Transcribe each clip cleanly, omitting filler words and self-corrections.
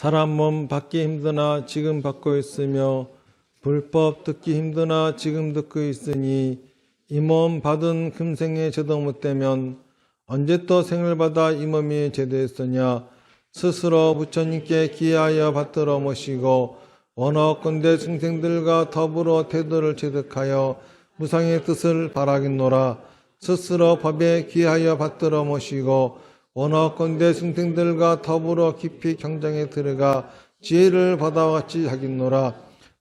사람 몸 받기 힘드나 지금 받고 있으며 불법 듣기 힘드나 지금 듣고 있으니 이 몸 받은 금생에 제도 못되면 언제 또 생을 받아 이 몸이 제도했으냐. 스스로 부처님께 기하여 받들어 모시고 원하건대 중생들과 더불어 태도를 체득하여 무상의 뜻을 바라겠노라. 스스로 법에 기하여 받들어 모시고 원하건대 중생들과 더불어 깊이 경장에 들어가 지혜를 받아와 같이 하겠노라.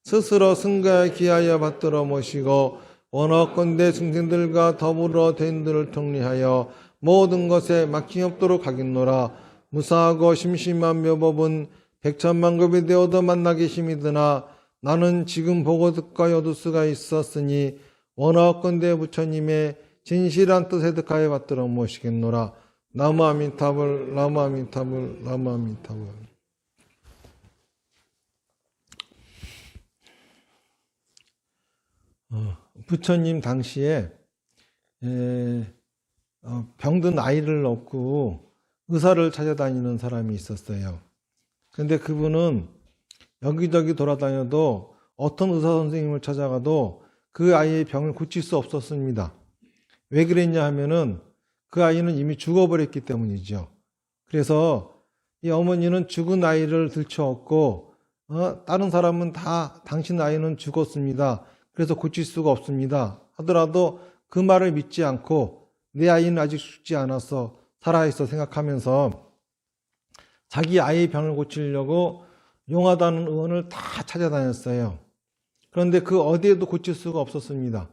스스로 승가에 기하여 받들어 모시고 원하건대 중생들과 더불어 대인들을 통리하여 모든 것에 막힘 없도록 하겠노라. 무사하고 심심한 묘법은 백천만급이 되어도 만나기 힘이 드나 나는 지금 보고 듣고 얻을 수가 있었으니 원하건대 부처님의 진실한 뜻에 득하여 받들어 모시겠노라. 나무 아미타불, 나무 아미타불, 나무 아미타불. 부처님 당시에 병든 아이를 얻고 의사를 찾아다니는 사람이 있었어요. 그런데 그분은 여기저기 돌아다녀도 어떤 의사 선생님을 찾아가도 그 아이의 병을 고칠 수 없었습니다. 왜 그랬냐 하면은 그 아이는 이미 죽어버렸기 때문이죠. 그래서 이 어머니는 죽은 아이를 들쳐업고 다른 사람은 다 당신 아이는 죽었습니다. 그래서 고칠 수가 없습니다. 하더라도 그 말을 믿지 않고 내 아이는 아직 죽지 않아서 살아있어 생각하면서 자기 아이의 병을 고치려고 용하다는 의원을 다 찾아다녔어요. 그런데 그 어디에도 고칠 수가 없었습니다.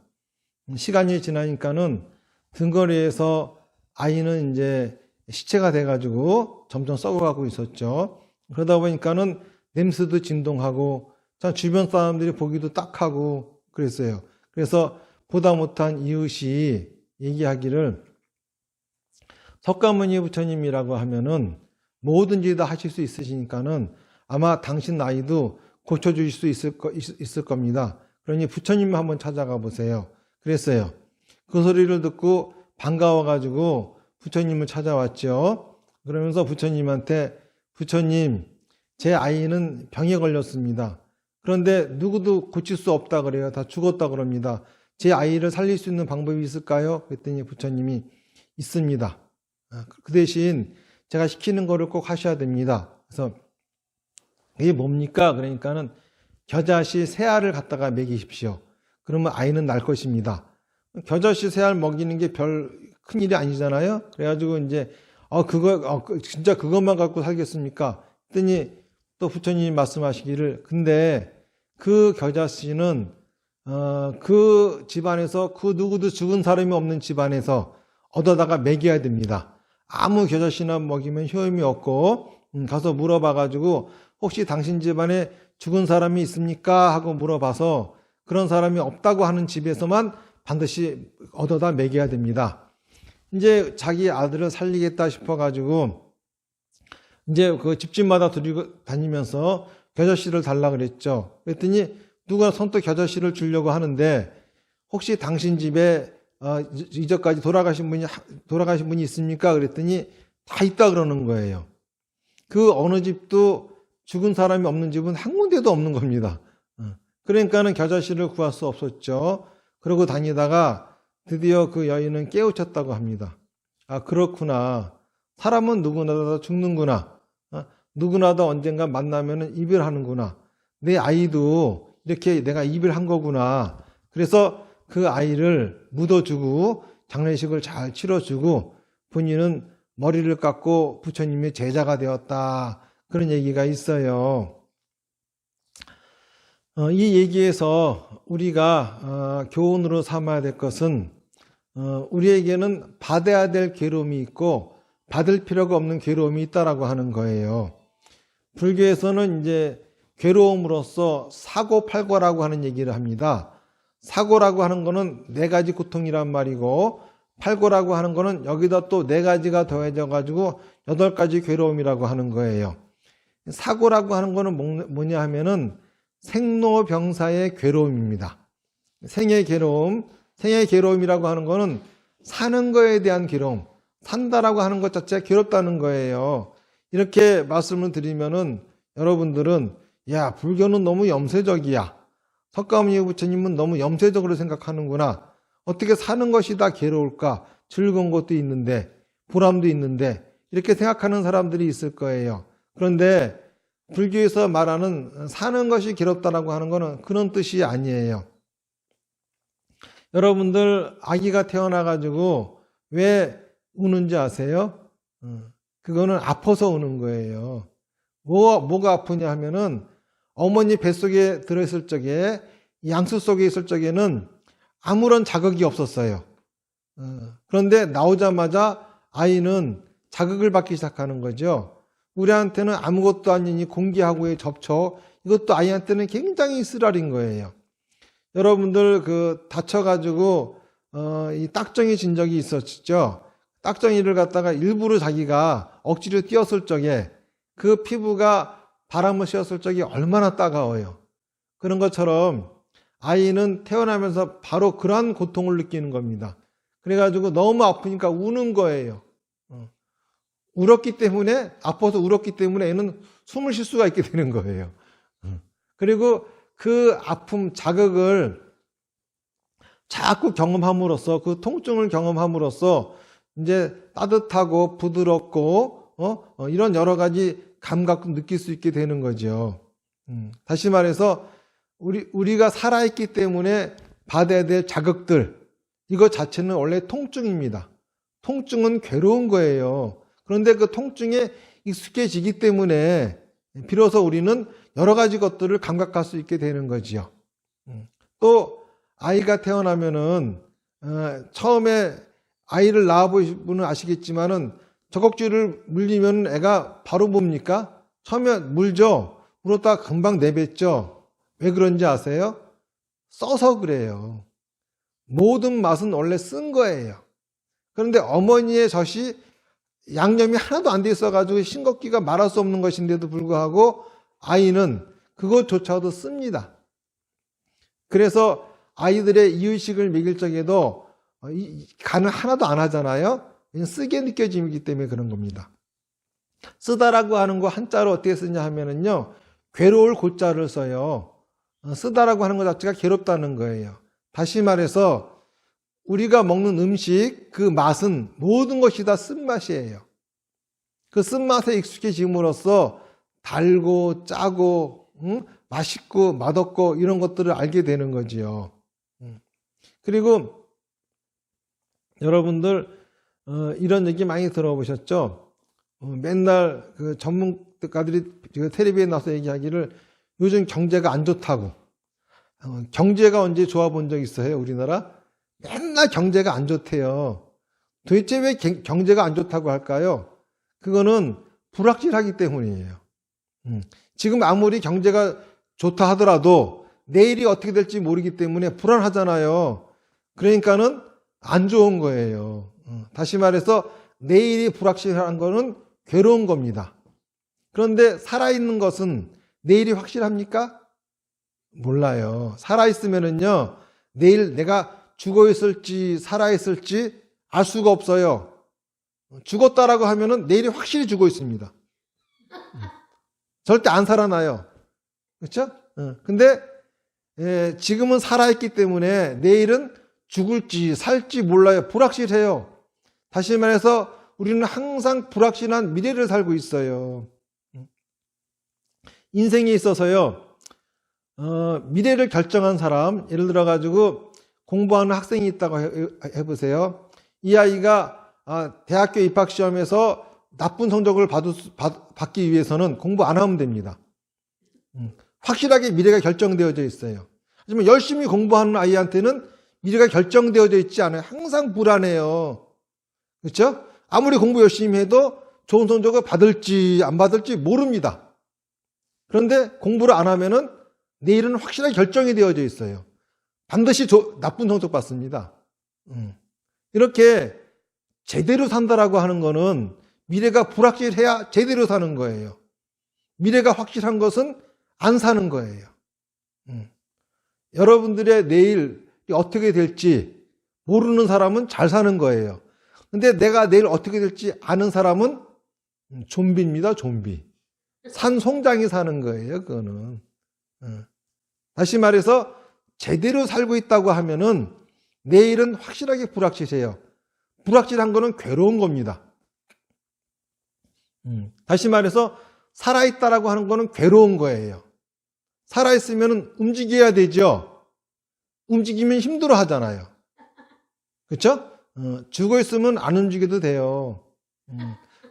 시간이 지나니까는 등거리에서 아이는 이제 시체가 돼가지고 점점 썩어가고 있었죠. 그러다 보니까는 냄새도 진동하고 참 주변 사람들이 보기도 딱하고 그랬어요. 그래서 보다 못한 이웃이 얘기하기를 석가모니 부처님이라고 하면은 뭐든지 다 하실 수 있으시니까는 아마 당신 아이도 고쳐주실 수 있을 겁니다. 그러니 부처님 한번 찾아가 보세요. 그랬어요. 그 소리를 듣고 반가워가지고 부처님을 찾아왔죠. 그러면서 부처님한테 부처님, 제 아이는 병에 걸렸습니다. 그런데 누구도 고칠 수 없다 그래요. 다 죽었다 그럽니다. 제 아이를 살릴 수 있는 방법이 있을까요? 그랬더니 부처님이 있습니다. 그 대신 제가 시키는 거를 꼭 하셔야 됩니다. 그래서 이게 뭡니까? 그러니까는 겨자씨 새알을 갖다가 먹이십시오. 그러면 아이는 날 것입니다. 겨자씨 새알 먹이는 게 별 큰 일이 아니잖아요. 그래가지고 이제 진짜 그것만 갖고 살겠습니까? 그랬더니 또 부처님이 말씀하시기를 근데 그 겨자씨는 그 집안에서 그 누구도 죽은 사람이 없는 집안에서 얻어다가 먹여야 됩니다. 아무 겨자씨나 먹이면 효험이 없고 가서 물어봐가지고 혹시 당신 집안에 죽은 사람이 있습니까? 하고 물어봐서 그런 사람이 없다고 하는 집에서만 반드시 얻어다 먹여야 됩니다. 이제 자기 아들을 살리겠다 싶어가지고 이제 그 집집마다 들고 다니면서 겨자씨를 달라 그랬죠. 그랬더니 누가 선뜻 겨자씨를 주려고 하는데 혹시 당신 집에 이전까지 돌아가신 분이 있습니까? 그랬더니 다 있다 그러는 거예요. 그 어느 집도 죽은 사람이 없는 집은 한 군데도 없는 겁니다. 그러니까는 겨자씨를 구할 수 없었죠. 그러고 다니다가 드디어 그 여인은 깨우쳤다고 합니다. 아, 그렇구나. 사람은 누구나 다 죽는구나. 누구나 다 언젠가 만나면 이별하는구나. 내 아이도 이렇게 내가 이별한 거구나. 그래서 그 아이를 묻어주고 장례식을 잘 치러주고 본인은 머리를 깎고 부처님의 제자가 되었다. 그런 얘기가 있어요. 이 얘기에서 우리가 교훈으로 삼아야 될 것은 우리에게는 받아야 될 괴로움이 있고 받을 필요가 없는 괴로움이 있다라고 하는 거예요. 불교에서는 이제 괴로움으로써 사고팔고라고 하는 얘기를 합니다. 사고라고 하는 거는 네 가지 고통이란 말이고 팔고라고 하는 거는 여기다 또 4가지가 더해져 가지고 8가지 괴로움이라고 하는 거예요. 사고라고 하는 거는 뭐냐 하면은 생로병사의 괴로움입니다. 생의 괴로움이라고 하는 거는 사는 거에 대한 괴로움, 산다라고 하는 것 자체가 괴롭다는 거예요. 이렇게 말씀을 드리면은 여러분들은 야, 불교는 너무 염세적이야. 석가모니 부처님은 너무 염세적으로 생각하는구나. 어떻게 사는 것이 다 괴로울까? 즐거운 것도 있는데, 보람도 있는데, 이렇게 생각하는 사람들이 있을 거예요. 그런데 불교에서 말하는 사는 것이 괴롭다라고 하는 것은 그런 뜻이 아니에요. 여러분들 아기가 태어나가지고 왜 우는지 아세요? 그거는 아파서 우는 거예요. 뭐가 아프냐 하면은 어머니 뱃속에 들어있을 적에, 양수 속에 있을 적에는 아무런 자극이 없었어요. 그런데 나오자마자 아이는 자극을 받기 시작하는 거죠. 우리한테는 아무것도 아닌 이 공기하고의 접촉, 이것도 아이한테는 굉장히 쓰라린 거예요. 여러분들 다쳐가지고 이 딱정이 진 적이 있었죠. 딱정이를 갖다가 일부러 자기가 억지로 띄었을 적에 그 피부가 바람을 쐬었을 적이 얼마나 따가워요. 그런 것처럼 아이는 태어나면서 바로 그러한 고통을 느끼는 겁니다. 그래가지고 너무 아프니까 우는 거예요. 아파서 울었기 때문에 애는 숨을 쉴 수가 있게 되는 거예요. 그리고 그 아픔, 자극을 자꾸 경험함으로써, 그 통증을 경험함으로써 이제 따뜻하고 부드럽고 이런 여러 가지 감각을 느낄 수 있게 되는 거죠. 다시 말해서 우리가 살아있기 때문에 받아야 될 자극들, 이거 자체는 원래 통증입니다. 통증은 괴로운 거예요. 그런데 그 통증에 익숙해지기 때문에 비로소 우리는 여러 가지 것들을 감각할 수 있게 되는 거지요. 또 아이가 태어나면은 처음에 아이를 낳아보신 분은 아시겠지만은 젖꼭지를 물리면 애가 바로 뭡니까? 처음에 물죠. 물었다가 금방 내뱉죠. 왜 그런지 아세요? 써서 그래요. 모든 맛은 원래 쓴 거예요. 그런데 어머니의 젖이 양념이 하나도 안 돼 있어가지고 싱겁기가 말할 수 없는 것인데도 불구하고 아이는 그것조차도 씁니다. 그래서 아이들의 이유식을 먹일 적에도 간을 하나도 안 하잖아요. 그냥 쓰게 느껴지기 때문에 그런 겁니다. 쓰다라고 하는 거 한자로 어떻게 쓰냐 하면은요, 괴로울 고자를 써요. 쓰다라고 하는 것 자체가 괴롭다는 거예요. 다시 말해서 우리가 먹는 음식, 그 맛은 모든 것이 다 쓴맛이에요. 그 쓴맛에 익숙해짐으로써 달고 짜고 맛있고 맛없고 이런 것들을 알게 되는 거지요. 그리고 여러분들 이런 얘기 많이 들어보셨죠? 맨날 그 전문가들이 텔레비에 나와서 얘기하기를 요즘 경제가 안 좋다고. 경제가 언제 좋아 본 적 있어요, 우리나라? 맨날 경제가 안 좋대요. 도대체 왜 경제가 안 좋다고 할까요? 그거는 불확실하기 때문이에요. 지금 아무리 경제가 좋다 하더라도 내일이 어떻게 될지 모르기 때문에 불안하잖아요. 그러니까는 안 좋은 거예요. 다시 말해서 내일이 불확실한 거는 괴로운 겁니다. 그런데 살아있는 것은 내일이 확실합니까? 몰라요. 살아있으면은요, 내일 내가 죽어 있을지 살아있을지 알 수가 없어요. 죽었다라고 하면은 내일이 확실히 죽어 있습니다. 절대 안 살아나요. 그렇죠? 근데 지금은 살아있기 때문에 내일은 죽을지 살지 몰라요. 불확실해요. 다시 말해서 우리는 항상 불확실한 미래를 살고 있어요. 인생에 있어서요, 미래를 결정한 사람, 예를 들어 가지고 공부하는 학생이 있다고 해보세요. 이 아이가 대학교 입학시험에서 나쁜 성적을 받기 위해서는 공부 안 하면 됩니다. 확실하게 미래가 결정되어져 있어요. 하지만 열심히 공부하는 아이한테는 미래가 결정되어져 있지 않아요. 항상 불안해요. 그렇죠? 아무리 공부 열심히 해도 좋은 성적을 받을지 안 받을지 모릅니다. 그런데 공부를 안 하면은 내일은 확실하게 결정이 되어져 있어요. 반드시 나쁜 성적 받습니다. 이렇게 제대로 산다라고 하는 거는 미래가 불확실해야 제대로 사는 거예요. 미래가 확실한 것은 안 사는 거예요. 여러분들의 내일이 어떻게 될지 모르는 사람은 잘 사는 거예요. 근데 내가 내일 어떻게 될지 아는 사람은 좀비입니다, 좀비. 산송장이 사는 거예요, 그거는. 다시 말해서 제대로 살고 있다고 하면은 내일은 확실하게 불확실해요. 불확실한 거는 괴로운 겁니다. 다시 말해서 살아있다라고 하는 거는 괴로운 거예요. 살아있으면 움직여야 되죠. 움직이면 힘들어 하잖아요. 그렇죠? 죽어있으면 안 움직여도 돼요.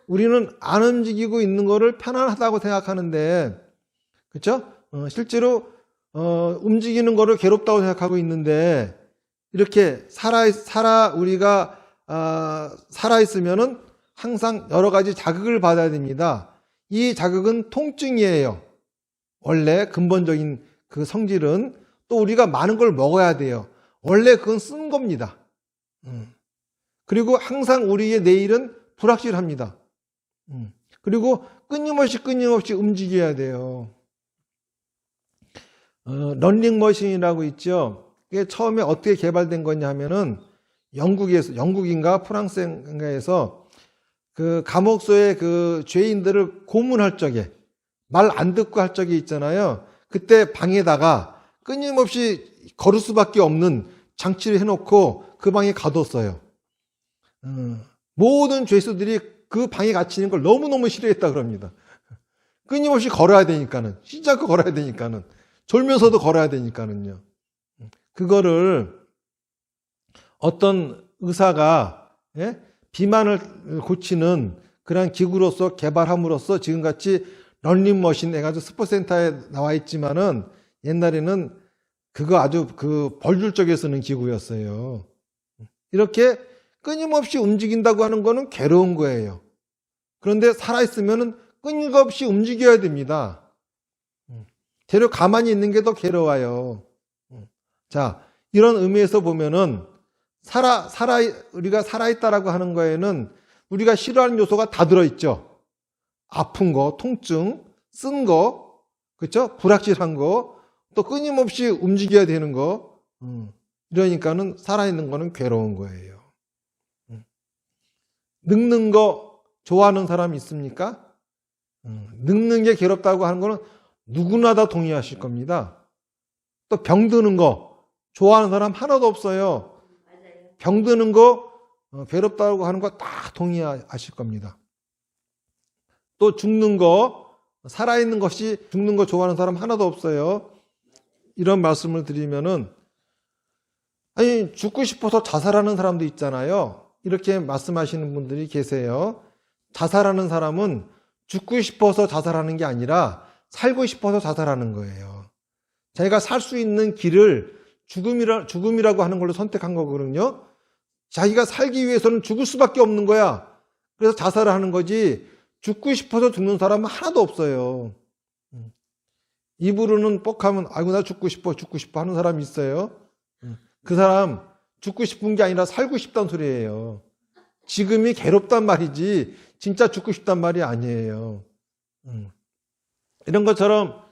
우리는 안 움직이고 있는 거를 편안하다고 생각하는데, 그렇죠? 실제로 움직이는 거를 괴롭다고 생각하고 있는데, 이렇게 우리가 살아있으면은 항상 여러 가지 자극을 받아야 됩니다. 이 자극은 통증이에요. 원래 근본적인 그 성질은. 또 우리가 많은 걸 먹어야 돼요. 원래 그건 쓴 겁니다. 그리고 항상 우리의 내일은 불확실합니다. 그리고 끊임없이 움직여야 돼요. 런닝머신이라고 있죠. 이게 처음에 어떻게 개발된 거냐 하면은 영국인가 프랑스인가에서 그 감옥소에 그 죄인들을 고문할 적에 말 안 듣고 할 적이 있잖아요. 그때 방에다가 끊임없이 걸을 수밖에 없는 장치를 해놓고 그 방에 가뒀어요. 모든 죄수들이 그 방에 갇히는 걸 너무너무 싫어했다 그럽니다. 끊임없이 걸어야 되니까는, 쉬지 않고 걸어야 되니까는, 졸면서도 걸어야 되니까는요. 그거를 어떤 의사가 비만을 고치는 그런 기구로서 개발함으로써 지금같이 런닝머신 해가지고 스포츠센터에 나와 있지만은 옛날에는 그거 아주 그 벌줄 적에 쓰는 기구였어요. 이렇게 끊임없이 움직인다고 하는 거는 괴로운 거예요. 그런데 살아있으면 끊임없이 움직여야 됩니다. 대려 가만히 있는 게 더 괴로워요. 자, 이런 의미에서 보면은 우리가 살아있다라고 하는 거에는 우리가 싫어하는 요소가 다 들어있죠. 아픈 거, 통증, 쓴 거, 그렇죠? 불확실한 거, 또 끊임없이 움직여야 되는 거. 이러니까는 살아있는 거는 괴로운 거예요. 늙는 거 좋아하는 사람 있습니까? 늙는 게 괴롭다고 하는 거는 누구나 다 동의하실 겁니다. 또 병드는 거 좋아하는 사람 하나도 없어요. 병드는 거 괴롭다고 하는 거 다 동의하실 겁니다. 또 죽는 거, 살아있는 것이 죽는 거 좋아하는 사람 하나도 없어요. 이런 말씀을 드리면은, 아니, 죽고 싶어서 자살하는 사람도 있잖아요. 이렇게 말씀하시는 분들이 계세요. 자살하는 사람은 죽고 싶어서 자살하는 게 아니라 살고 싶어서 자살하는 거예요. 자기가 살 수 있는 길을 죽음이라고 하는 걸로 선택한 거거든요. 자기가 살기 위해서는 죽을 수밖에 없는 거야. 그래서 자살을 하는 거지, 죽고 싶어서 죽는 사람은 하나도 없어요. 입으로는 뻑하면 아이고 나 죽고 싶어 하는 사람이 있어요. 그 사람 죽고 싶은 게 아니라 살고 싶다는 소리예요. 지금이 괴롭단 말이지 진짜 죽고 싶단 말이 아니에요. 이런 것처럼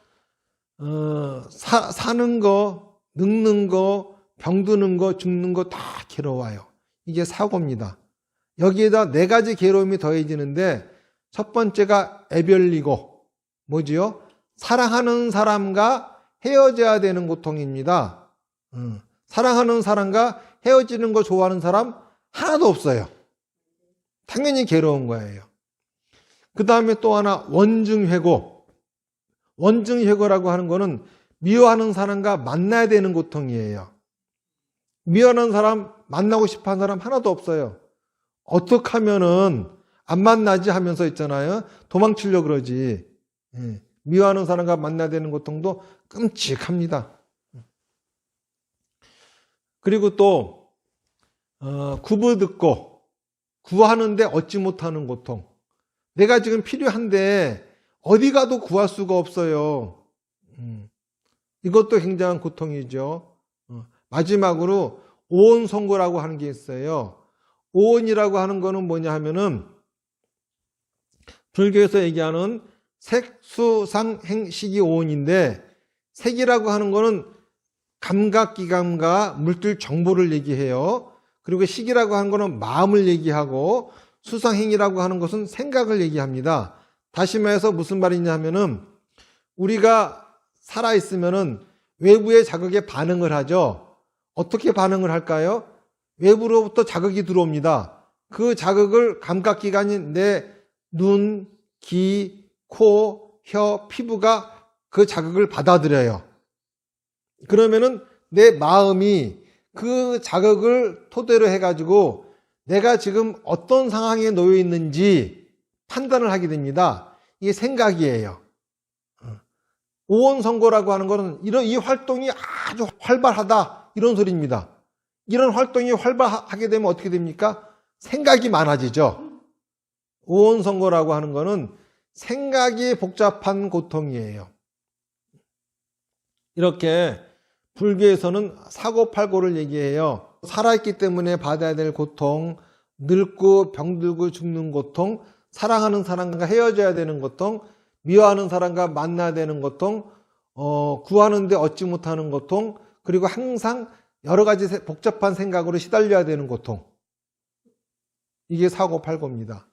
사는 거, 늙는 거, 병드는 거, 죽는 거 다 괴로워요. 이게 사고입니다. 여기에다 네 가지 괴로움이 더해지는데 첫 번째가 애별리고 뭐지요? 사랑하는 사람과 헤어져야 되는 고통입니다. 사랑하는 사람과 헤어지는 거 좋아하는 사람 하나도 없어요. 당연히 괴로운 거예요. 그 다음에 또 하나 원증회고. 원증회고라고 하는 거는 미워하는 사람과 만나야 되는 고통이에요. 미워하는 사람, 만나고 싶어하는 사람 하나도 없어요. 어떻게 하면은 안 만나지 하면서 있잖아요. 도망치려고 그러지. 미워하는 사람과 만나야 되는 고통도 끔찍합니다. 그리고 또 구부듣고 구하는데 얻지 못하는 고통. 내가 지금 필요한데 어디 가도 구할 수가 없어요. 이것도 굉장한 고통이죠. 마지막으로 오온성고라고 하는 게 있어요. 오온이라고 하는 거는 뭐냐 하면은 불교에서 얘기하는 색수상행식이 오온인데, 색이라고 하는 거는 감각기관과 물질 정보를 얘기해요. 그리고 식이라고 하는 거는 마음을 얘기하고, 수상행이라고 하는 것은 생각을 얘기합니다. 다시 말해서 무슨 말이냐 하면은 우리가 살아있으면은 외부의 자극에 반응을 하죠. 어떻게 반응을 할까요? 외부로부터 자극이 들어옵니다. 그 자극을 감각기관인 내 눈, 귀, 코, 혀, 피부가 그 자극을 받아들여요. 그러면은 내 마음이 그 자극을 토대로 해가지고 내가 지금 어떤 상황에 놓여 있는지 판단을 하게 됩니다. 이게 생각이에요. 오온성고라고 하는 것은 이 활동이 아주 활발하다, 이런 소리입니다. 이런 활동이 활발하게 되면 어떻게 됩니까? 생각이 많아지죠. 오온성고라고 하는 것은 생각이 복잡한 고통이에요. 이렇게 불교에서는 사고팔고를 얘기해요. 살아있기 때문에 받아야 될 고통, 늙고 병들고 죽는 고통, 사랑하는 사람과 헤어져야 되는 고통, 미워하는 사람과 만나야 되는 고통, 구하는데 얻지 못하는 고통, 그리고 항상 여러 가지 복잡한 생각으로 시달려야 되는 고통. 이게 사고팔고입니다.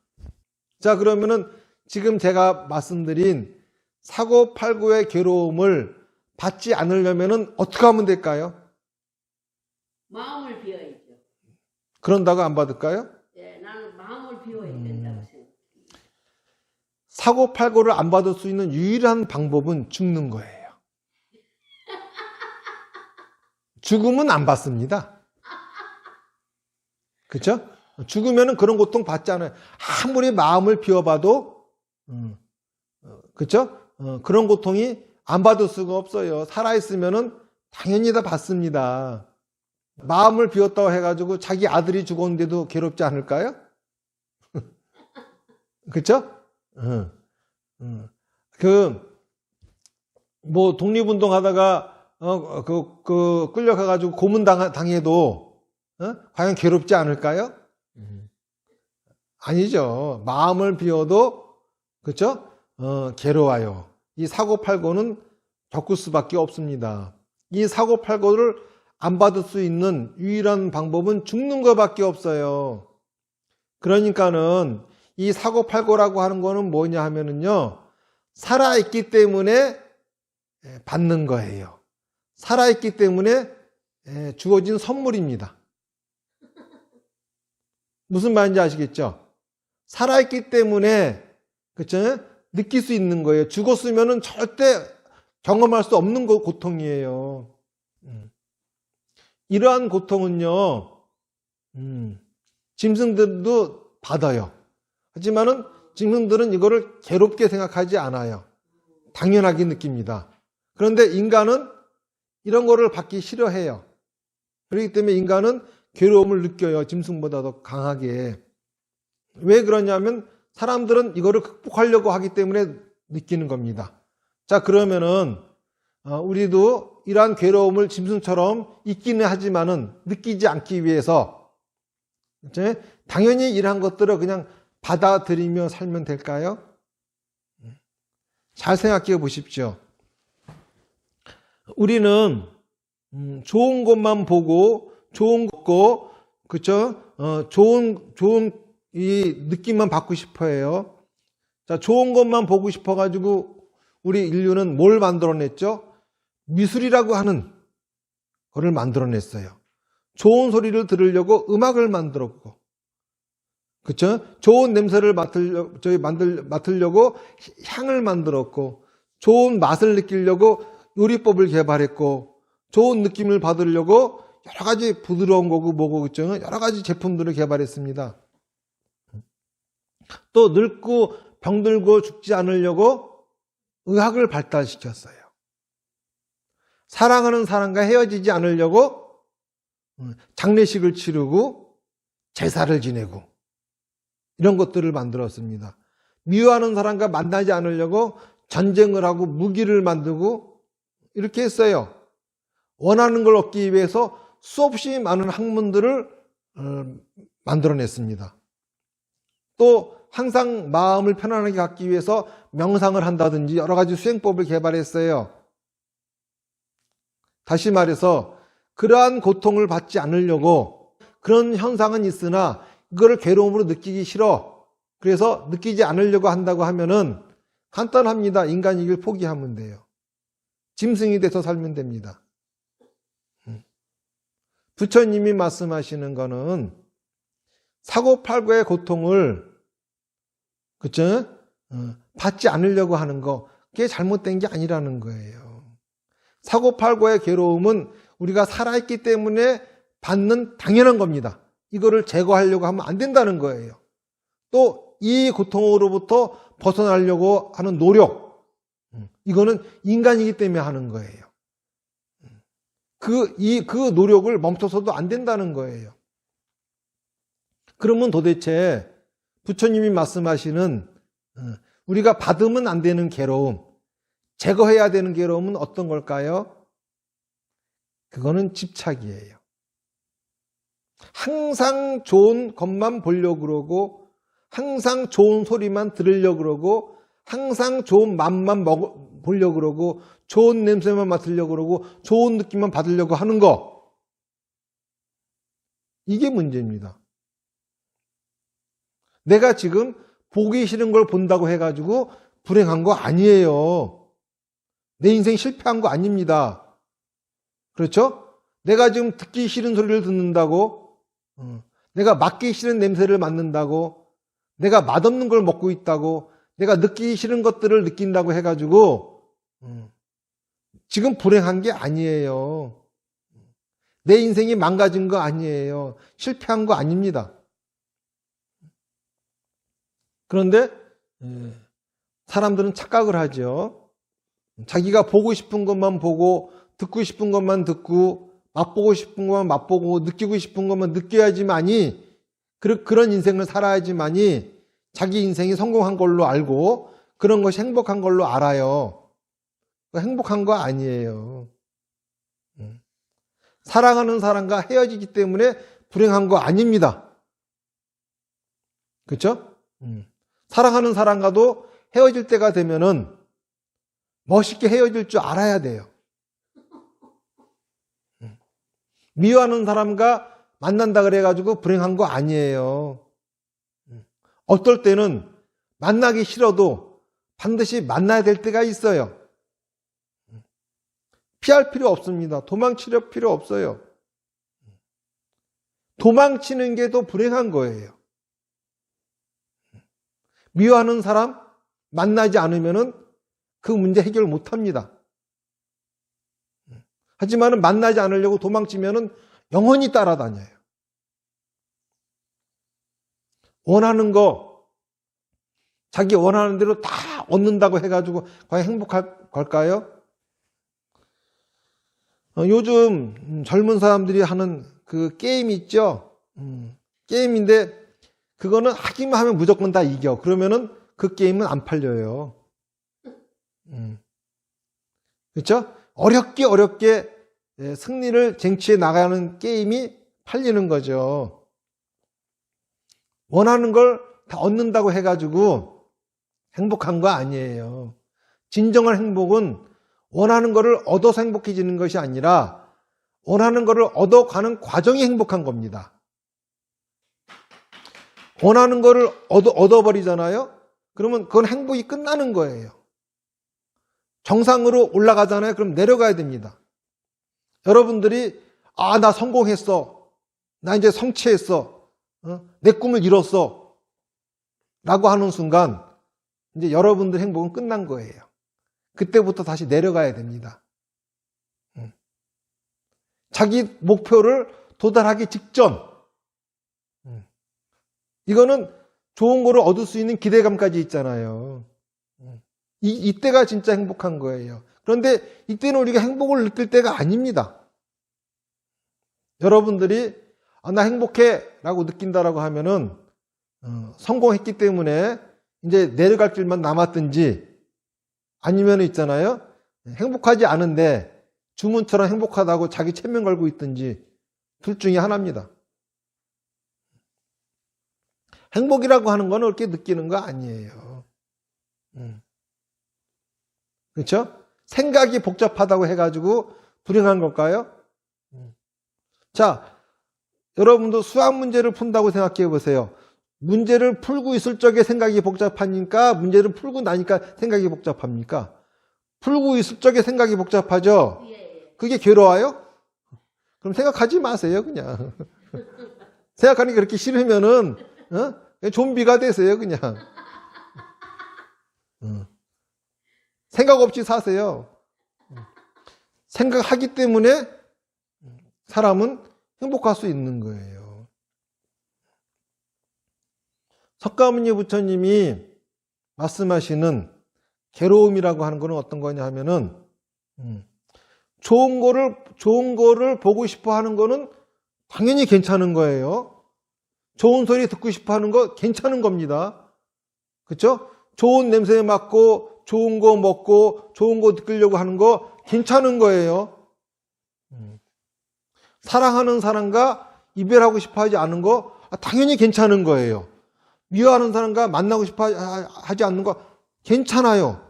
자, 그러면은 지금 제가 말씀드린 사고팔고의 괴로움을 받지 않으려면은 어떻게 하면 될까요? 마음을 비워야죠. 그런다고 안 받을까요? 예, 나는 마음을 비워야 된다고 생각해요. 사고팔고를 안 받을 수 있는 유일한 방법은 죽는 거예요. 죽으면 안 받습니다. 그렇죠? 죽으면은 그런 고통 받지 않아요. 아무리 마음을 비워봐도, 그렇죠? 그런 고통이 안 받을 수가 없어요. 살아있으면은 당연히 다 받습니다. 마음을 비웠다고 해가지고 자기 아들이 죽었는데도 괴롭지 않을까요? 그렇죠? 뭐 독립운동 하다가 끌려가가지고 고문 당해도 과연 괴롭지 않을까요? 아니죠. 마음을 비워도 그렇죠? 괴로워요. 이 사고팔고는 겪을 수밖에 없습니다. 이 사고팔고를 안 받을 수 있는 유일한 방법은 죽는 것밖에 없어요. 그러니까는 이 사고팔고라고 하는 거는 뭐냐 하면은요, 살아있기 때문에 받는 거예요. 살아있기 때문에 주어진 선물입니다. 무슨 말인지 아시겠죠? 살아있기 때문에, 그쵸? 느낄 수 있는 거예요. 죽었으면은 절대 경험할 수 없는 고통이에요. 이러한 고통은요, 짐승들도 받아요. 하지만은 짐승들은 이거를 괴롭게 생각하지 않아요. 당연하게 느낍니다. 그런데 인간은 이런 거를 받기 싫어해요. 그렇기 때문에 인간은 괴로움을 느껴요. 짐승보다 더 강하게. 왜 그러냐면 사람들은 이거를 극복하려고 하기 때문에 느끼는 겁니다. 자, 그러면은 우리도 이러한 괴로움을 짐승처럼 있기는 하지만은 느끼지 않기 위해서 당연히 이러한 것들을 그냥 받아들이며 살면 될까요? 잘 생각해 보십시오. 우리는 좋은 것만 보고 좋은 거, 그쵸? 좋은 이 느낌만 받고 싶어 해요. 자, 좋은 것만 보고 싶어 가지고 우리 인류는 뭘 만들어냈죠? 미술이라고 하는 거를 만들어냈어요. 좋은 소리를 들으려고 음악을 만들었고, 그쵸? 좋은 냄새를 맡으려고 향을 만들었고, 좋은 맛을 느끼려고 요리법을 개발했고, 좋은 느낌을 받으려고 여러 가지 부드러운 거고 뭐고 그쵸? 여러 가지 제품들을 개발했습니다. 또 늙고 병들고 죽지 않으려고 의학을 발달시켰어요. 사랑하는 사람과 헤어지지 않으려고 장례식을 치르고 제사를 지내고 이런 것들을 만들었습니다. 미워하는 사람과 만나지 않으려고 전쟁을 하고 무기를 만들고 이렇게 했어요. 원하는 걸 얻기 위해서 수없이 많은 학문들을 만들어냈습니다. 또 항상 마음을 편안하게 갖기 위해서 명상을 한다든지 여러 가지 수행법을 개발했어요. 다시 말해서 그러한 고통을 받지 않으려고 그런 현상은 있으나 그거를 괴로움으로 느끼기 싫어. 그래서 느끼지 않으려고 한다고 하면은 간단합니다. 인간이길 포기하면 돼요. 짐승이 돼서 살면 됩니다. 부처님이 말씀하시는 거는 사고팔고의 고통을 그쵸? 받지 않으려고 하는 거 그게 잘못된 게 아니라는 거예요. 사고팔고의 괴로움은 우리가 살아있기 때문에 받는 당연한 겁니다. 이거를 제거하려고 하면 안 된다는 거예요. 또 이 고통으로부터 벗어나려고 하는 노력, 이거는 인간이기 때문에 하는 거예요. 그 노력을 멈춰서도 안 된다는 거예요. 그러면 도대체 부처님이 말씀하시는 우리가 받으면 안 되는 괴로움, 제거해야 되는 괴로움은 어떤 걸까요? 그거는 집착이에요. 항상 좋은 것만 보려고 그러고 항상 좋은 소리만 들으려고 그러고 항상 좋은 맛만 보려고 그러고 좋은 냄새만 맡으려고 그러고 좋은 느낌만 받으려고 하는 거, 이게 문제입니다. 내가 지금 보기 싫은 걸 본다고 해가지고 불행한 거 아니에요. 내 인생 실패한 거 아닙니다. 그렇죠? 내가 지금 듣기 싫은 소리를 듣는다고, 내가 맡기 싫은 냄새를 맡는다고, 내가 맛없는 걸 먹고 있다고, 내가 느끼기 싫은 것들을 느낀다고 해가지고 지금 불행한 게 아니에요. 내 인생이 망가진 거 아니에요. 실패한 거 아닙니다. 그런데 사람들은 착각을 하죠. 자기가 보고 싶은 것만 보고 듣고 싶은 것만 듣고 맛보고 싶은 것만 맛보고 느끼고 싶은 것만 느껴야지만이 그런 인생을 살아야지만이 자기 인생이 성공한 걸로 알고 그런 것이 행복한 걸로 알아요. 행복한 거 아니에요. 사랑하는 사람과 헤어지기 때문에 불행한 거 아닙니다. 그렇죠? 사랑하는 사람과도 헤어질 때가 되면은 멋있게 헤어질 줄 알아야 돼요. 미워하는 사람과 만난다 그래가지고 불행한 거 아니에요. 어떨 때는 만나기 싫어도 반드시 만나야 될 때가 있어요. 피할 필요 없습니다. 도망칠 필요 없어요. 도망치는 게 더 불행한 거예요. 미워하는 사람 만나지 않으면은 그 문제 해결 못 합니다. 하지만 만나지 않으려고 도망치면은 영원히 따라다녀요. 원하는 거, 자기 원하는 대로 다 얻는다고 해가지고 과연 행복할 걸까요? 요즘 젊은 사람들이 하는 그 게임 있죠? 게임인데 그거는 하기만 하면 무조건 다 이겨. 그러면은 그 게임은 안 팔려요. 그렇죠? 어렵게 승리를 쟁취해 나가는 게임이 팔리는 거죠. 원하는 걸 다 얻는다고 해가지고 행복한 거 아니에요. 진정한 행복은 원하는 거를 얻어서 행복해지는 것이 아니라 원하는 거를 얻어가는 과정이 행복한 겁니다. 원하는 거를 얻어버리잖아요. 그러면 그건 행복이 끝나는 거예요. 정상으로 올라가잖아요. 그럼 내려가야 됩니다. 여러분들이 나 성공했어. 나 이제 성취했어. 내 꿈을 이뤘어. 라고 하는 순간 이제 여러분들 행복은 끝난 거예요. 그때부터 다시 내려가야 됩니다. 자기 목표를 도달하기 직전, 이거는 좋은 거를 얻을 수 있는 기대감까지 있잖아요. 이때가 진짜 행복한 거예요. 그런데 이때는 우리가 행복을 느낄 때가 아닙니다. 여러분들이 나 행복해 라고 느낀다라고 하면은 성공했기 때문에 이제 내려갈 길만 남았든지, 아니면 있잖아요, 행복하지 않은데 주문처럼 행복하다고 자기 체면 걸고 있든지, 둘 중에 하나입니다. 행복이라고 하는 건 그렇게 느끼는 거 아니에요. 그렇죠? 생각이 복잡하다고 해가지고 불행한 걸까요? 자, 여러분도 수학 문제를 푼다고 생각해 보세요. 문제를 풀고 있을 적에 생각이 복잡하니까 문제를 풀고 나니까 생각이 복잡합니까? 풀고 있을 적에 생각이 복잡하죠? 예. 그게 괴로워요? 그럼 생각하지 마세요, 그냥. 생각하는 게 그렇게 싫으면은, 좀비가 되세요, 그냥. 생각 없이 사세요. 생각하기 때문에 사람은 행복할 수 있는 거예요. 석가모니 부처님이 말씀하시는 괴로움이라고 하는 것은 어떤 거냐 하면은, 좋은 거를 보고 싶어 하는 거는 당연히 괜찮은 거예요. 좋은 소리 듣고 싶어 하는 거 괜찮은 겁니다. 그렇죠? 좋은 냄새 맡고, 좋은 거 먹고, 좋은 거 느끼려고 하는 거 괜찮은 거예요. 사랑하는 사람과 이별하고 싶어 하지 않은 거 당연히 괜찮은 거예요. 미워하는 사람과 만나고 싶어 하지 않는 거 괜찮아요.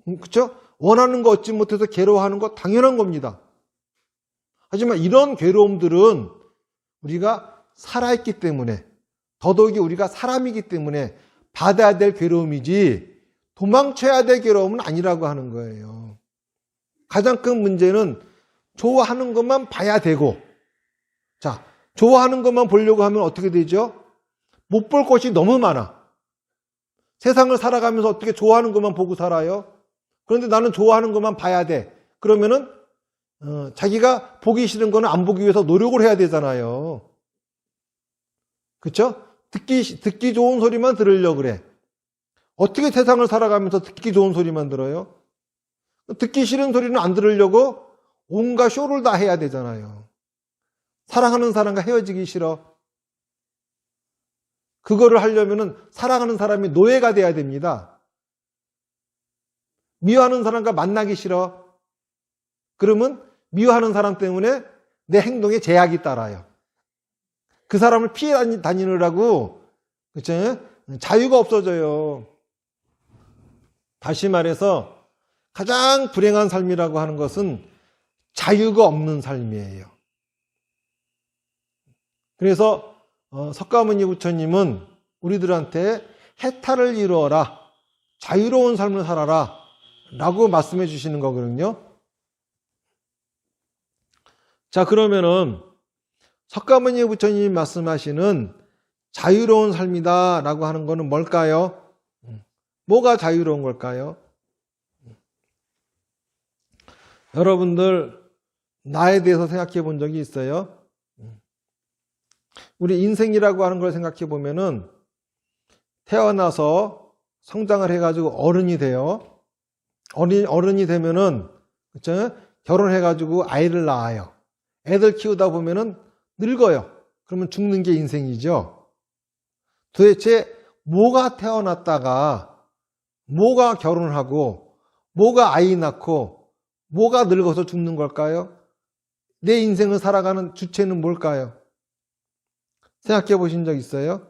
그렇죠? 원하는 거 얻지 못해서 괴로워하는 거 당연한 겁니다. 하지만 이런 괴로움들은 우리가 살아있기 때문에, 더더욱이 우리가 사람이기 때문에 받아야 될 괴로움이지 도망쳐야 될 괴로움은 아니라고 하는 거예요. 가장 큰 문제는 좋아하는 것만 봐야 되고, 자, 좋아하는 것만 보려고 하면 어떻게 되죠? 못 볼 것이 너무 많아. 세상을 살아가면서 어떻게 좋아하는 것만 보고 살아요? 그런데 나는 좋아하는 것만 봐야 돼. 그러면은 자기가 보기 싫은 거는 안 보기 위해서 노력을 해야 되잖아요. 그렇죠? 듣기 좋은 소리만 들으려고 그래. 어떻게 세상을 살아가면서 듣기 좋은 소리만 들어요? 듣기 싫은 소리는 안 들으려고 온갖 쇼를 다 해야 되잖아요. 사랑하는 사람과 헤어지기 싫어. 그거를 하려면은 사랑하는 사람이 노예가 돼야 됩니다. 미워하는 사람과 만나기 싫어. 그러면 미워하는 사람 때문에 내 행동에 제약이 따라요. 그 사람을 피해 다니느라고, 그렇죠? 자유가 없어져요. 다시 말해서 가장 불행한 삶이라고 하는 것은 자유가 없는 삶이에요. 그래서 석가모니 부처님은 우리들한테 해탈을 이루어라, 자유로운 삶을 살아라 라고 말씀해 주시는 거거든요. 자, 그러면은 석가모니 부처님이 말씀하시는 자유로운 삶이다 라고 하는 거는 뭘까요? 뭐가 자유로운 걸까요? 여러분들 나에 대해서 생각해 본 적이 있어요? 우리 인생이라고 하는 걸 생각해 보면은 태어나서 성장을 해가지고 어른이 돼요. 어른이 되면은, 그렇죠? 결혼해가지고 아이를 낳아요. 애들 키우다 보면은 늙어요. 그러면 죽는 게 인생이죠. 도대체 뭐가 태어났다가, 뭐가 결혼을 하고, 뭐가 아이 낳고, 뭐가 늙어서 죽는 걸까요? 내 인생을 살아가는 주체는 뭘까요? 생각해 보신 적 있어요?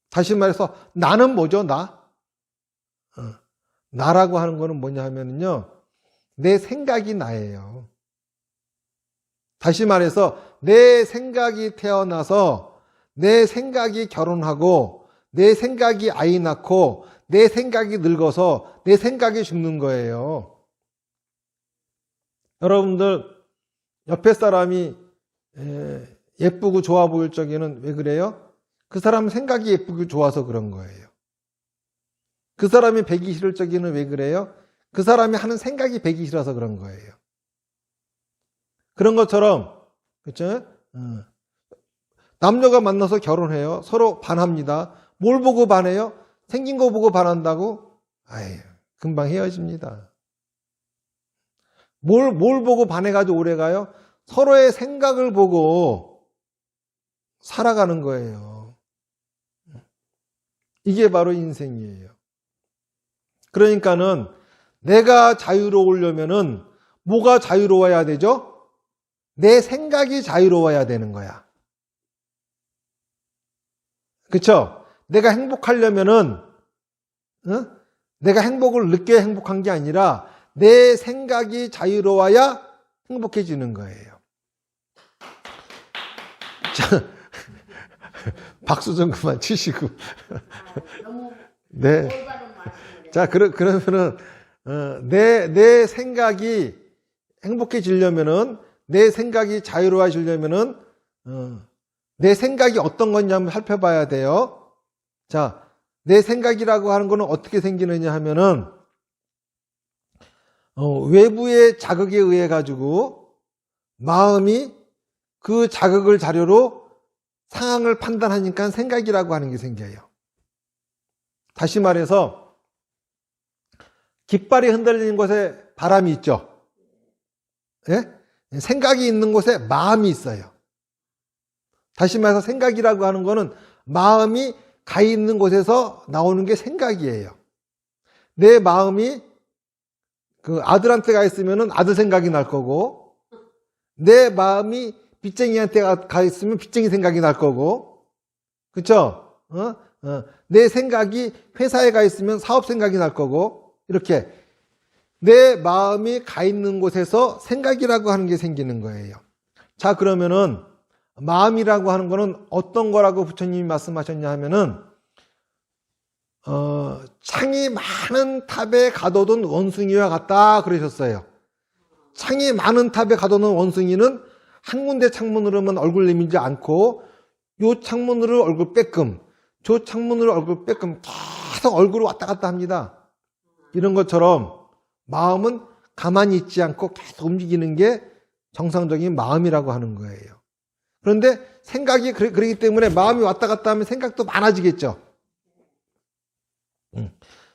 다시 말해서 나는 뭐죠? 나라고 하는 거는 뭐냐 하면요, 내 생각이 나예요. 다시 말해서 내 생각이 태어나서 내 생각이 결혼하고 내 생각이 아이 낳고 내 생각이 늙어서 내 생각이 죽는 거예요. 여러분들 옆에 사람이 예쁘고 좋아 보일 적에는 왜 그래요? 그 사람 생각이 예쁘고 좋아서 그런 거예요. 그 사람이 배기 싫을 적에는 왜 그래요? 그 사람이 하는 생각이 배기 싫어서 그런 거예요. 그런 것처럼, 그렇죠? 남녀가 만나서 결혼해요. 서로 반합니다. 뭘 보고 반해요? 생긴 거 보고 반한다고? 아유, 금방 헤어집니다. 뭘 보고 반해가지고 오래 가요? 서로의 생각을 보고 살아가는 거예요. 이게 바로 인생이에요. 그러니까는 내가 자유로우려면은 뭐가 자유로워야 되죠? 내 생각이 자유로워야 되는 거야. 그쵸? 내가 행복하려면은, 내가 행복을 느껴야 행복한 게 아니라 내 생각이 자유로워야 행복해지는 거예요. 자, 박수 좀 그만 치시고. 너무 네. 올바른 말씀을 자, 그러면은, 내 생각이 행복해지려면은, 내 생각이 자유로워지려면은, 내 생각이 어떤 건지 한번 살펴봐야 돼요. 자, 내 생각이라고 하는 거는 어떻게 생기느냐 하면은, 외부의 자극에 의해 가지고, 마음이 그 자극을 자료로 상황을 판단하니까 생각이라고 하는 게 생겨요. 다시 말해서 깃발이 흔들리는 곳에 바람이 있죠. 예? 생각이 있는 곳에 마음이 있어요. 다시 말해서 생각이라고 하는 거는 마음이 가 있는 곳에서 나오는 게 생각이에요. 내 마음이 그 아들한테 가 있으면 아들 생각이 날 거고, 내 마음이 빚쟁이한테 가 있으면 빚쟁이 생각이 날 거고, 그쵸? 내 생각이 회사에 가 있으면 사업 생각이 날 거고, 이렇게 내 마음이 가 있는 곳에서 생각이라고 하는 게 생기는 거예요. 자, 그러면은 마음이라고 하는 거는 어떤 거라고 부처님이 말씀하셨냐 하면은, 창이 많은 탑에 가둬둔 원숭이와 같다 그러셨어요. 창이 많은 탑에 가둬놓은 원숭이는 한 군데 창문으로만 얼굴 내밀지 않고 요 창문으로 얼굴 빼끔, 저 창문으로 얼굴 빼끔 계속 얼굴을 왔다 갔다 합니다. 이런 것처럼 마음은 가만히 있지 않고 계속 움직이는 게 정상적인 마음이라고 하는 거예요. 그런데 생각이 그러기 때문에 마음이 왔다 갔다 하면 생각도 많아지겠죠.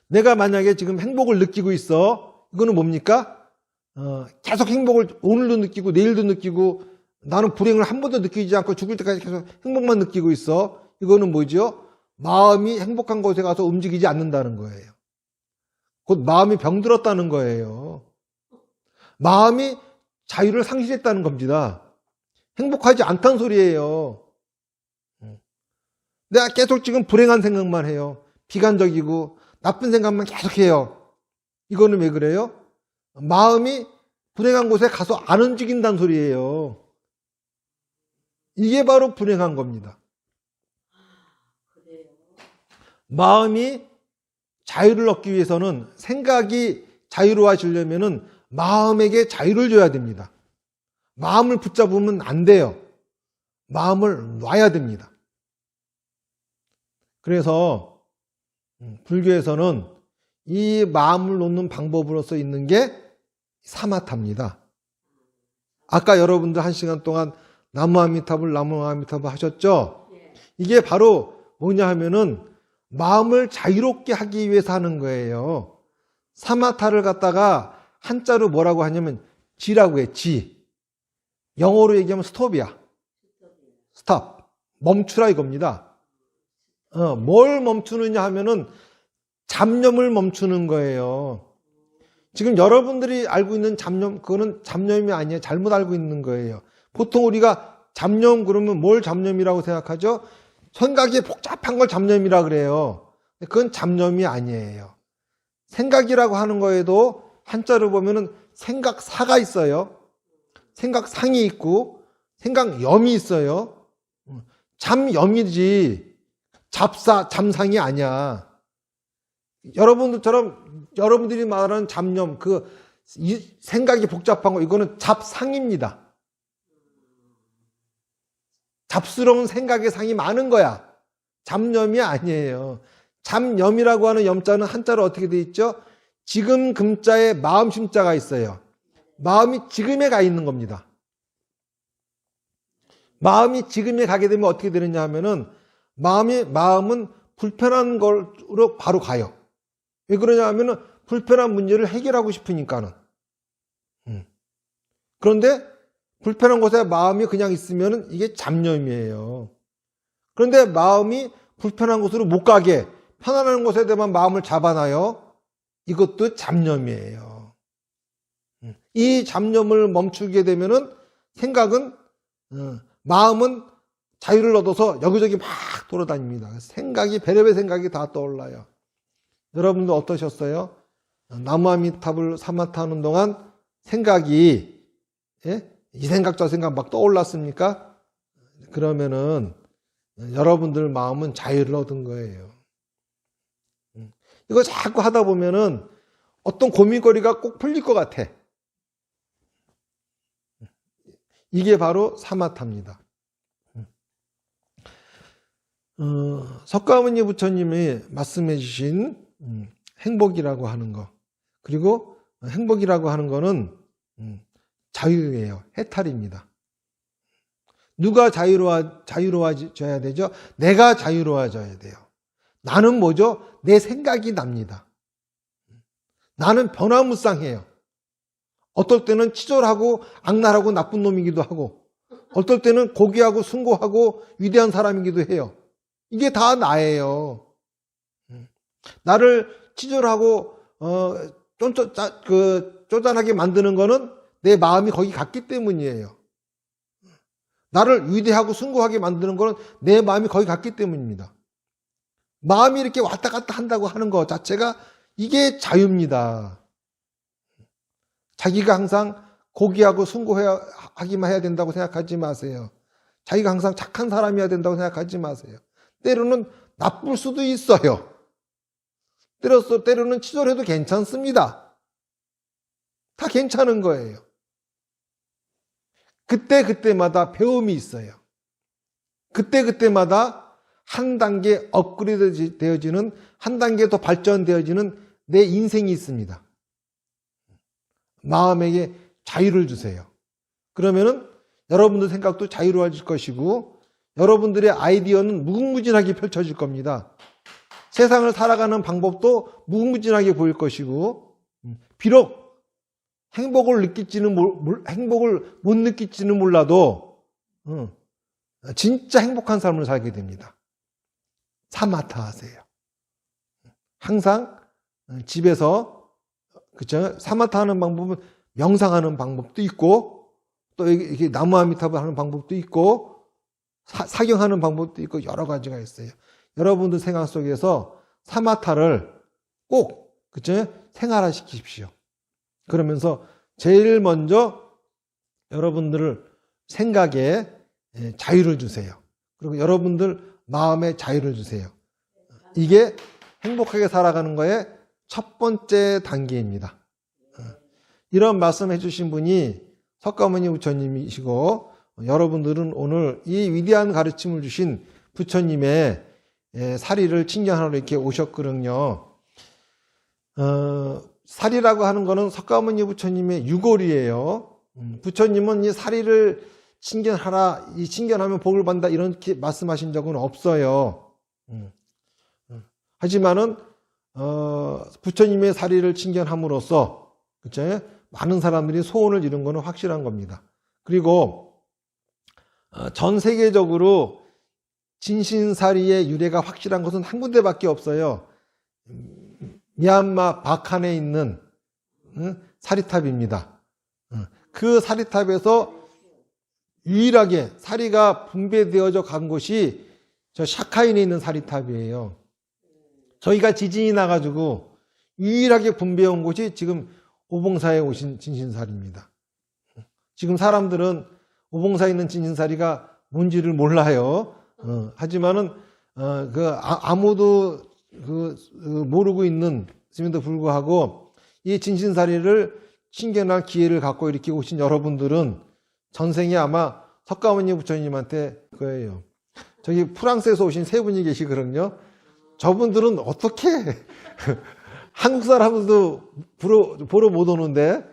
내가 만약에 지금 행복을 느끼고 있어. 이거는 뭡니까? 계속 행복을 오늘도 느끼고 내일도 느끼고 나는 불행을 한 번도 느끼지 않고 죽을 때까지 계속 행복만 느끼고 있어. 이거는 뭐죠? 마음이 행복한 곳에 가서 움직이지 않는다는 거예요. 곧 마음이 병들었다는 거예요. 마음이 자유를 상실했다는 겁니다. 행복하지 않다는 소리예요. 내가 계속 지금 불행한 생각만 해요. 비관적이고 나쁜 생각만 계속해요. 이거는 왜 그래요? 마음이 불행한 곳에 가서 안 움직인다는 소리예요. 이게 바로 불행한 겁니다. 마음이 자유를 얻기 위해서는 생각이 자유로워지려면 마음에게 자유를 줘야 됩니다. 마음을 붙잡으면 안 돼요. 마음을 놔야 됩니다. 그래서 불교에서는 이 마음을 놓는 방법으로서 있는 게 사마타입니다. 아까 여러분들 1시간 동안 나무아미타불 하셨죠? 이게 바로 뭐냐 하면은 마음을 자유롭게 하기 위해서 하는 거예요. 사마타를 갖다가 한자로 뭐라고 하냐면 지라고 해, 지. 영어로 얘기하면 스톱이야. 스톱. 멈추라 이겁니다. 뭘 멈추느냐 하면은 잡념을 멈추는 거예요. 지금 여러분들이 알고 있는 잡념, 그거는 잡념이 아니에요. 잘못 알고 있는 거예요. 보통 우리가 잡념 그러면 뭘 잡념이라고 생각하죠? 생각이 복잡한 걸 잡념이라 그래요. 그건 잡념이 아니에요. 생각이라고 하는 거에도 한자로 보면은 생각사가 있어요. 생각상이 있고 생각염이 있어요. 잠염이지 잠상이 아니야. 여러분들처럼 여러분들이 말하는 잡념, 생각이 복잡한 거, 이거는 잡상입니다. 잡스러운 생각의 상이 많은 거야. 잡념이 아니에요. 잡념이라고 하는 염자는 한자로 어떻게 돼 있죠? 지금 금자에 마음 심자가 있어요. 마음이 지금에 가 있는 겁니다. 마음이 지금에 가게 되면 어떻게 되느냐 하면은 마음은 불편한 걸로 바로 가요. 왜 그러냐 하면은 불편한 문제를 해결하고 싶으니까는. 그런데 불편한 곳에 마음이 그냥 있으면 이게 잡념이에요. 그런데 마음이 불편한 곳으로 못 가게 편안한 곳에 대만 마음을 잡아놔요. 이것도 잡념이에요. 이 잡념을 멈추게 되면은 마음은 자유를 얻어서 여기저기 막 돌아다닙니다. 생각이, 별의별 생각이 다 떠올라요. 여러분도 어떠셨어요? 나무아미탑을 사마타 하는 동안 생각이, 이 생각 저 생각 막 떠올랐습니까? 그러면은 여러분들 마음은 자유를 얻은 거예요. 이거 자꾸 하다 보면은 어떤 고민거리가 꼭 풀릴 것 같아. 이게 바로 사마타입니다. 석가모니 부처님이 말씀해 주신 행복이라고 하는 거, 그리고 행복이라고 하는 거는 자유예요. 해탈입니다. 누가 자유로워져야 되죠? 내가 자유로워져야 돼요. 나는 뭐죠? 내 생각이 납니다. 나는 변화무쌍해요. 어떨 때는 치졸하고 악랄하고 나쁜 놈이기도 하고, 어떨 때는 고귀하고 숭고하고 위대한 사람이기도 해요. 이게 다 나예요. 나를 치졸하고 쪼잔하게 만드는 거는 내 마음이 거기 갔기 때문이에요. 나를 위대하고 숭고하게 만드는 거는 내 마음이 거기 갔기 때문입니다. 마음이 이렇게 왔다 갔다 한다고 하는 것 자체가 이게 자유입니다. 자기가 항상 고귀하고 숭고하기만 해야 된다고 생각하지 마세요. 자기가 항상 착한 사람이어야 된다고 생각하지 마세요. 때로는 나쁠 수도 있어요. 때로는 치졸해도 괜찮습니다. 다 괜찮은 거예요. 그때마다 배움이 있어요. 그때마다 한 단계 업그레이드 되어지는, 한 단계 더 발전되어지는 내 인생이 있습니다. 마음에게 자유를 주세요. 그러면은 여러분들 생각도 자유로워질 것이고, 여러분들의 아이디어는 무궁무진하게 펼쳐질 겁니다. 세상을 살아가는 방법도 무궁무진하게 보일 것이고, 비록 행복을 못 느낄지는 몰라도 진짜 행복한 삶을 살게 됩니다. 사마타 하세요. 항상 집에서, 그쵸? 사마타 하는 방법은 명상하는 방법도 있고, 또 이게 나무아미탑을 하는 방법도 있고, 사경하는 방법도 있고, 여러 가지가 있어요. 여러분들 생활 속에서 사마타를 꼭, 그쵸? 생활화시키십시오. 그러면서 제일 먼저 여러분들을 생각에 자유를 주세요. 그리고 여러분들 마음에 자유를 주세요. 이게 행복하게 살아가는 거의 첫 번째 단계입니다. 이런 말씀 해주신 분이 석가모니 부처님이시고, 여러분들은 오늘 이 위대한 가르침을 주신 부처님의 사리를 친견하러 이렇게 오셨거든요. 사리라고 하는 것은 석가모니 부처님의 유골이에요. 부처님은 이 사리를 친견하라, 이 친견하면 복을 받는다, 이렇게 말씀하신 적은 없어요. 하지만은 부처님의 사리를 친견함으로써, 그쵸? 많은 사람들이 소원을 이룬 것은 확실한 겁니다. 그리고 전 세계적으로 진신사리의 유래가 확실한 것은 한 군데밖에 없어요. 미얀마 바칸에 있는 사리탑입니다. 그 사리탑에서 유일하게 사리가 분배되어져 간 곳이 저 샤카인에 있는 사리탑이에요. 저희가 지진이 나가지고 유일하게 분배온 곳이 지금 오봉사에 오신 진신사리입니다. 지금 사람들은 오봉사에 있는 진신사리가 뭔지를 몰라요. 하지만은 아무도 모르고 있는 있음에도 불구하고 이 진신사리를 친견할 기회를 갖고 이렇게 오신 여러분들은 전생에 아마 석가모니 부처님한테 거예요. 저기 프랑스에서 오신 세 분이 계시거든요. 저분들은 어떻게 한국 사람들도 보러 못 오는데,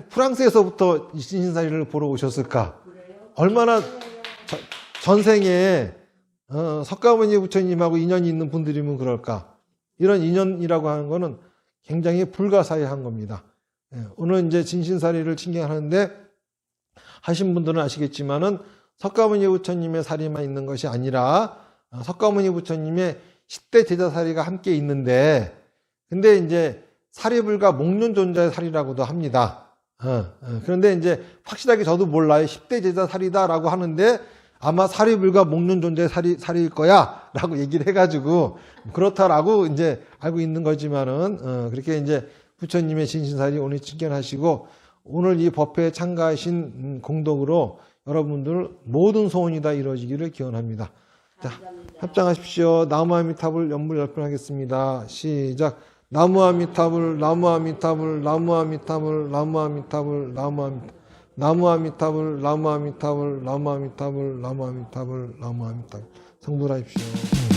프랑스에서부터 이 진신사리를 보러 오셨을까? 얼마나 전생에 석가모니 부처님하고 인연이 있는 분들이면 그럴까? 이런 인연이라고 하는 거는 굉장히 불가사의한 겁니다. 오늘 이제 진신사리를 친견하는데 하신 분들은 아시겠지만은 석가모니 부처님의 사리만 있는 것이 아니라 석가모니 부처님의 10대 제자사리가 함께 있는데, 근데 이제 사리불가 목련존자의 사리라고도 합니다. 그런데 이제 확실하게 저도 몰라요. 10대 제자사리다라고 하는데 아마 사리불가 먹는 존재 사리일 거야 라고 얘기를 해가지고 그렇다라고 이제 알고 있는 거지만은 그렇게 이제 부처님의 진신사리 오늘 직견하시고 오늘 이 법회에 참가하신 공덕으로 여러분들 모든 소원이 다 이루어지기를 기원합니다. 자, 합장하십시오. 나무아미타불 연불 열편하겠습니다. 시작. 나무아미타불 나무아미타불 나무아미타불 나무아미타불 나무아미타불 나무아미타불 나무아미타불 나무아미타불 나무아미타불 나무아미타불 성불하십시오.